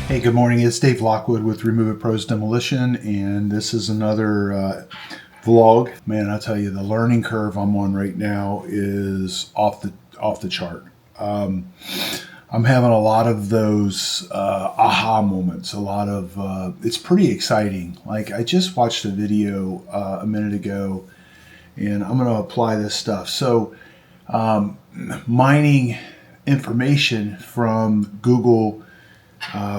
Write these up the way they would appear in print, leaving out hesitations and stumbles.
Hey, good morning. It's Dave Lockwood with Demolition, and this is another vlog. Man, I tell you, the learning curve I'm on right now is off the chart. I'm having a lot of those aha moments. It's pretty exciting. Like, I just watched a video a minute ago, and I'm going to apply this stuff. So, mining information from Google.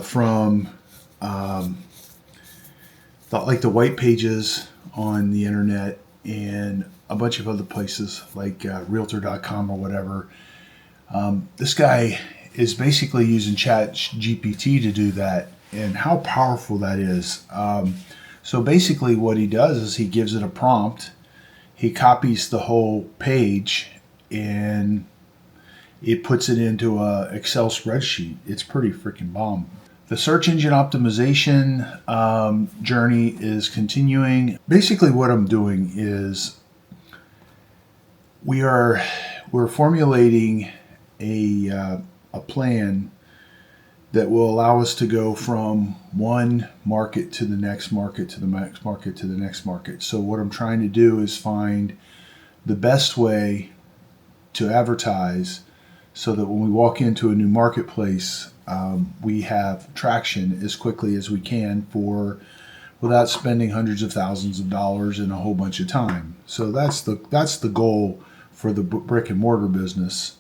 From the white pages on the internet and a bunch of other places like realtor.com or whatever. This guy is basically using GPT to do that, and how powerful that is. So basically what he does is he gives it a prompt, he copies the whole page, and it puts it into a Excel spreadsheet. It's pretty freaking bomb. The search engine optimization journey is continuing. Basically what I'm doing is we're formulating a plan that will allow us to go from one market to the next market to the next market to the next market. So what I'm trying to do is find the best way to advertise so that when we walk into a new marketplace, we have traction as quickly as we can without spending hundreds of thousands of dollars and a whole bunch of time. So that's the goal for the brick and mortar business.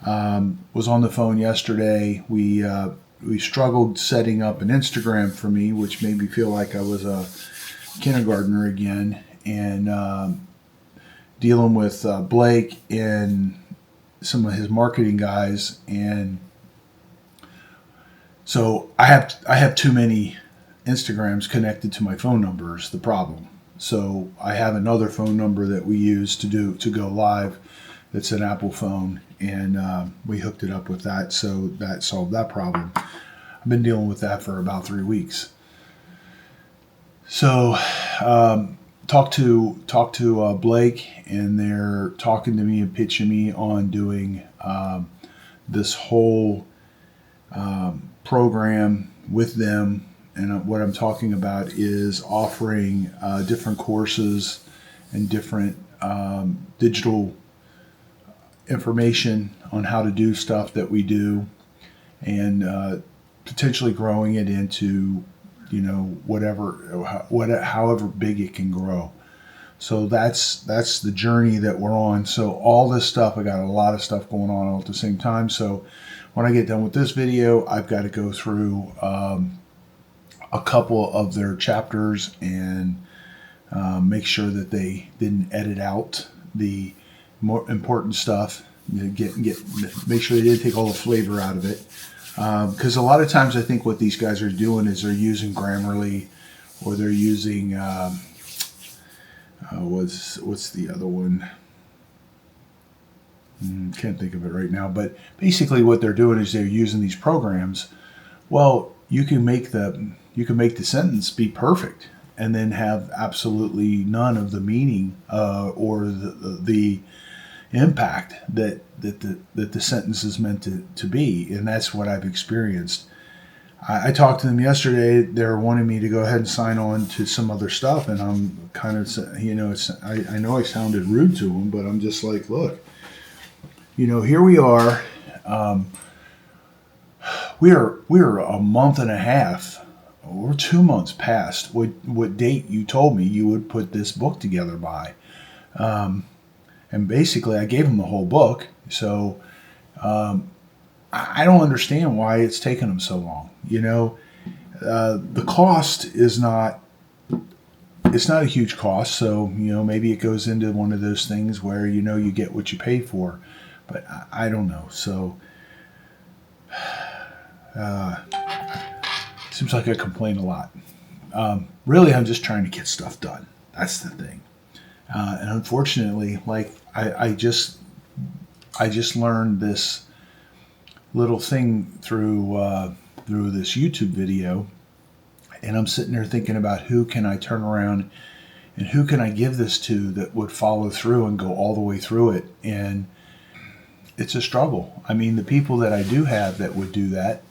Was on the phone yesterday. We struggled setting up an Instagram for me, which made me feel like I was a kindergartner again, and dealing with Blake and some of his marketing guys, and so I have too many Instagrams connected to my phone number is the problem. So I have another phone number that we use to go live. That's an Apple phone, and we hooked it up with that, so that solved that problem. I've been dealing with that for about 3 weeks. So talk to Blake, and they're talking to me and pitching me on doing this whole program with them. And what I'm talking about is offering different courses and different digital information on how to do stuff that we do, and potentially growing it into however big it can grow. So that's the journey that we're on. So all this stuff, I got a lot of stuff going on all at the same time. So when I get done with this video, I've got to go through a couple of their chapters and make sure that they didn't edit out the more important stuff. Make sure they didn't take all the flavor out of it. Because a lot of times I think what these guys are doing is they're using Grammarly, or they're using what's the other one? Can't think of it right now. But basically what they're doing is they're using these programs. Well, you can make the sentence be perfect and then have absolutely none of the meaning or the impact that the sentence is meant to be, and that's what I've experienced. I talked to them yesterday. They're wanting me to go ahead and sign on to some other stuff, and I'm kind of, I know I sounded rude to them, but I'm just like, look, here we are. We are a month and a half, or 2 months past what date you told me you would put this book together by. And basically, I gave them the whole book. So I don't understand why it's taken them so long. The cost is not. It's not a huge cost. So maybe it goes into one of those things where you get what you pay for. But I don't know. So seems like I complain a lot. Really, I'm just trying to get stuff done. That's the thing. And unfortunately, like I just learned this little thing through this YouTube video, and I'm sitting there thinking about who can I turn around and who can I give this to that would follow through and go all the way through it. And it's a struggle. I mean, the people that I do have that would do that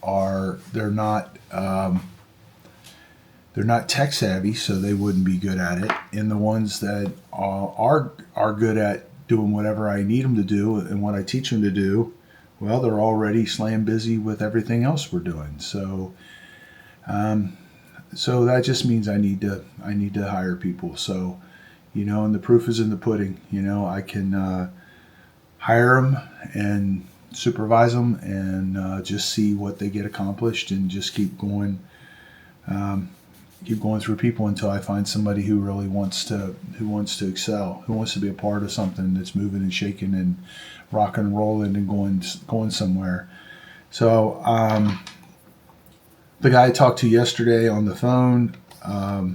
they're not tech savvy, so they wouldn't be good at it. And the ones that are good at doing whatever I need them to do and what I teach them to do, well, they're already slam busy with everything else we're doing. So, so that just means I need to hire people. So, and the proof is in the pudding. I can hire them and supervise them and just see what they get accomplished and just keep going through people until I find somebody who really wants to excel, who wants to be a part of something that's moving and shaking and rocking and rolling and going somewhere. So the guy I talked to yesterday on the phone, I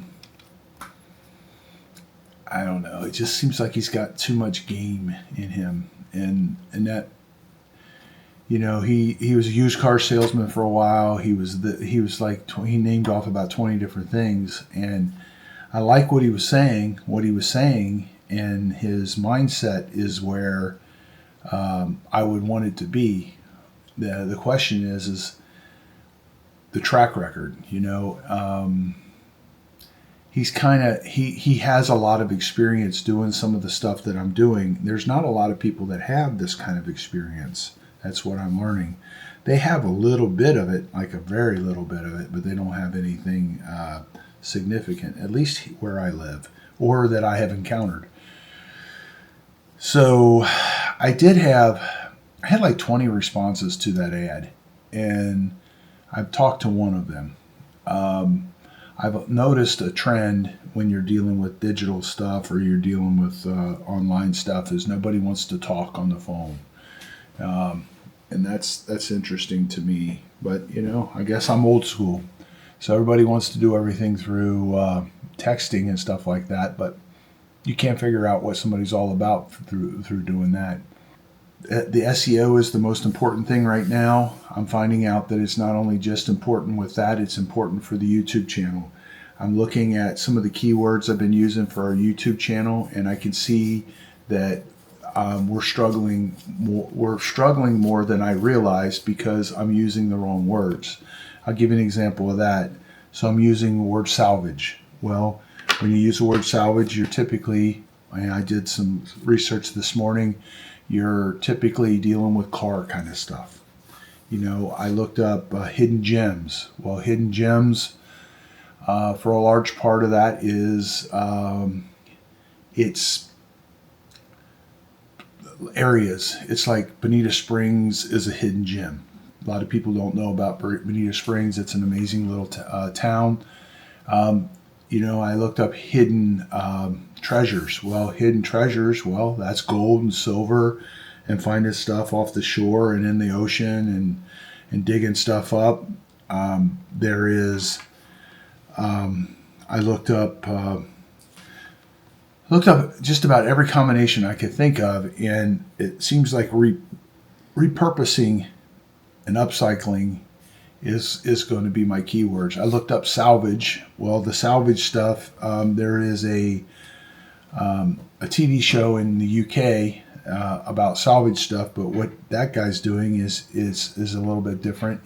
don't know. It just seems like he's got too much game in him, and that. He was a used car salesman for a while. He named off about 20 different things, and I like what he was saying. And his mindset is where I would want it to be. The question is the track record. He has a lot of experience doing some of the stuff that I'm doing. There's not a lot of people that have this kind of experience. That's what I'm learning. They have a little bit of it, like a very little bit of it, but they don't have anything significant, at least where I live, or that I have encountered. So I had like 20 responses to that ad, and I've talked to one of them. I've noticed a trend when you're dealing with digital stuff or you're dealing with online stuff is nobody wants to talk on the phone. And that's interesting to me, but I guess I'm old school, so everybody wants to do everything through texting and stuff like that. But you can't figure out what somebody's all about through doing that. The SEO is the most important thing right now. I'm finding out that it's not only just important with that; it's important for the YouTube channel. I'm looking at some of the keywords I've been using for our YouTube channel, and I can see that. We're struggling more than I realized because I'm using the wrong words. I'll give you an example of that. So I'm using the word salvage. Well, when you use the word salvage, you're typically, and I did some research this morning, you're typically dealing with car kind of stuff. I looked up hidden gems. Well, hidden gems, for a large part of that is it's areas. It's like Bonita Springs is a hidden gem. A lot of people don't know about Bonita Springs. It's an amazing little town. I looked up hidden treasures. Well, hidden treasures, that's gold and silver and finding stuff off the shore and in the ocean and digging stuff up. There is, I looked up just about every combination I could think of, and it seems like repurposing and upcycling is going to be my keywords. I looked up salvage. Well, the salvage stuff, there is a TV show in the UK about salvage stuff, but what that guy's doing is a little bit different.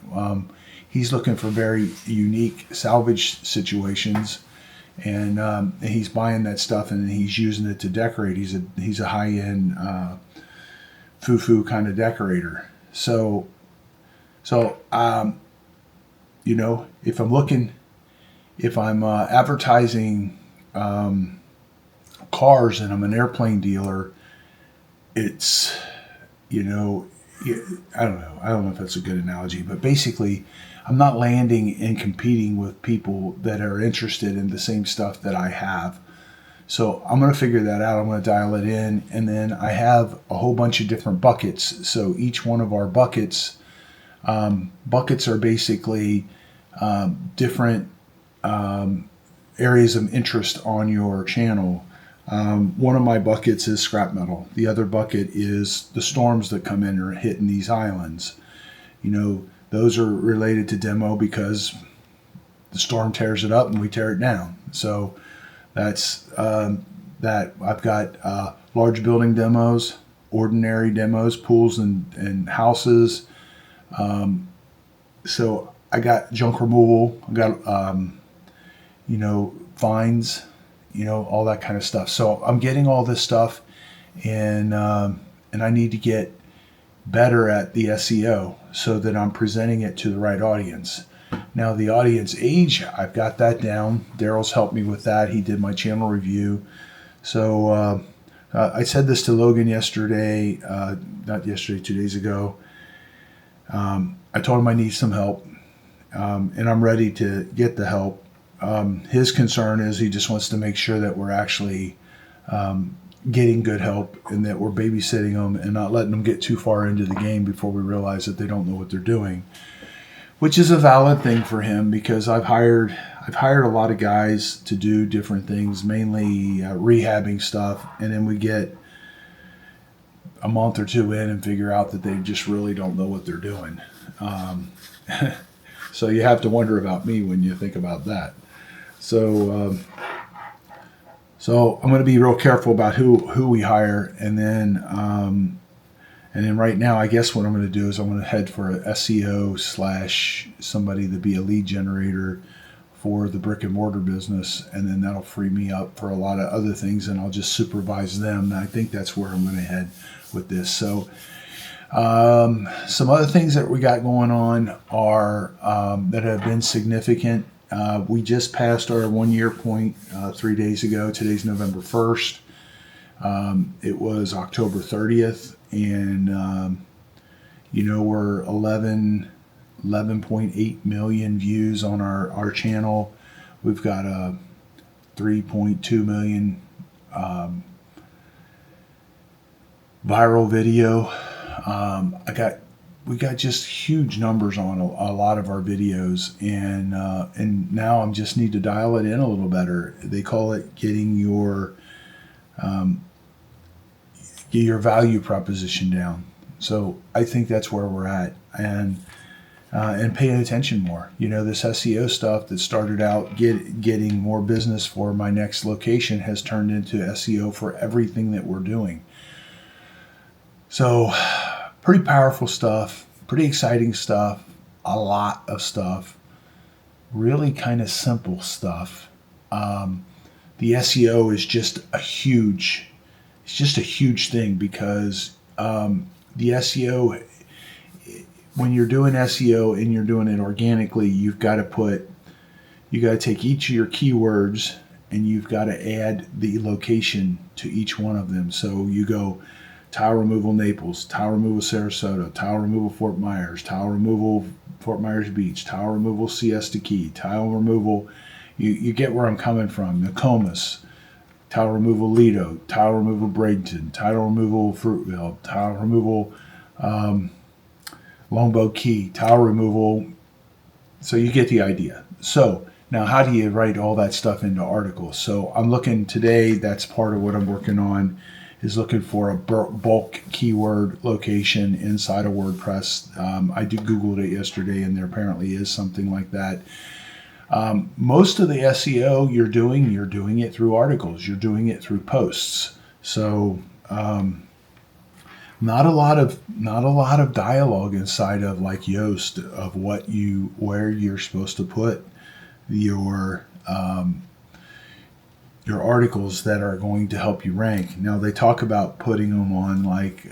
He's looking for very unique salvage situations. And he's buying that stuff and he's using it to decorate. He's a high-end foo-foo kind of decorator. So if I'm advertising cars and I'm an airplane dealer, it's I don't know if that's a good analogy, but basically I'm not landing and competing with people that are interested in the same stuff that I have. So I'm going to figure that out. I'm going to dial it in. And then I have a whole bunch of different buckets. So each one of our buckets are basically different areas of interest on your channel. One of my buckets is scrap metal. The other bucket is the storms that come in or hitting these islands. Those are related to demo because the storm tears it up and we tear it down. So that's that. I've got large building demos. ordinary demos, pools and houses. So I got junk removal. I got, fines, all that kind of stuff. So I'm getting all this stuff, and I need to get better at the SEO so that I'm presenting it to the right audience. Now, the audience age, I've got that down. Daryl's helped me with that. He did my channel review. So I said this to Logan yesterday, not yesterday, 2 days ago. I told him I need some help, and I'm ready to get the help. His concern is he just wants to make sure that we're actually getting good help, and that we're babysitting them and not letting them get too far into the game before we realize that they don't know what they're doing, which is a valid thing for him, because I've hired a lot of guys to do different things, mainly rehabbing stuff, and then we get a month or two in and figure out that they just really don't know what they're doing. So you have to wonder about me when you think about that. So I'm going to be real careful about who we hire, and then right now, I guess what I'm going to do is I'm going to head for a SEO / somebody to be a lead generator for the brick and mortar business, and then that'll free me up for a lot of other things, and I'll just supervise them. And I think that's where I'm going to head with this. So some other things that we got going on are that have been significant. We just passed our 1 year point 3 days ago. Today's November 1st. It was October 30th, and we're 11.8 million views on our channel. We've got a 3.2 million viral video. We got just huge numbers on a lot of our videos, and now I just need to dial it in a little better. They call it getting your value proposition down. So I think that's where we're at, and paying attention more. This SEO stuff that started out getting more business for my next location has turned into SEO for everything that we're doing. So pretty powerful stuff, pretty exciting stuff, a lot of stuff, really kind of simple stuff. The SEO is just a huge thing, because the SEO, when you're doing SEO and you're doing it organically, you've got to take each of your keywords and you've got to add the location to each one of them. So you go tile removal Naples, tile removal Sarasota, tile removal Fort Myers, tile removal Fort Myers Beach, tile removal Siesta Key, tile removal, you get where I'm coming from, Nokomis, tile removal Lido, tile removal Bradenton, tile removal Fruitville, tile removal Longboat Key, tile removal. So you get the idea. So now, how do you write all that stuff into articles? So I'm looking today, that's part of what I'm working on, is looking for a bulk keyword location inside of WordPress. I Googled it yesterday, and there apparently is something like that. Most of the SEO you're doing it through articles. You're doing it through posts. So not a lot of dialogue inside of like Yoast of where you're supposed to put your articles that are going to help you rank. Now they talk about putting them on like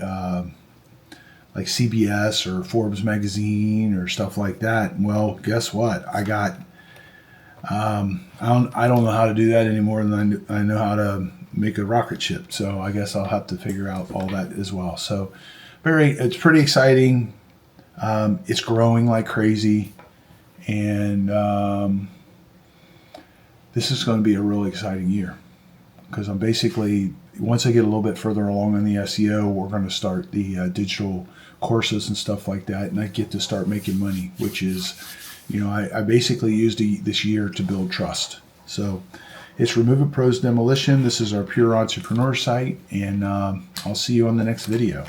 CBS or Forbes magazine or stuff like that. Well, guess what? I don't know how to do that anymore than I know how to make a rocket ship. So I guess I'll have to figure out all that as well. So it's pretty exciting. It's growing like crazy, and this is going to be a really exciting year, because I'm basically, once I get a little bit further along in the SEO, we're going to start the digital courses and stuff like that, and I get to start making money, which is, I basically used this year to build trust. So it's Remove It Pros Demolition. This is our pure entrepreneur site, and I'll see you on the next video.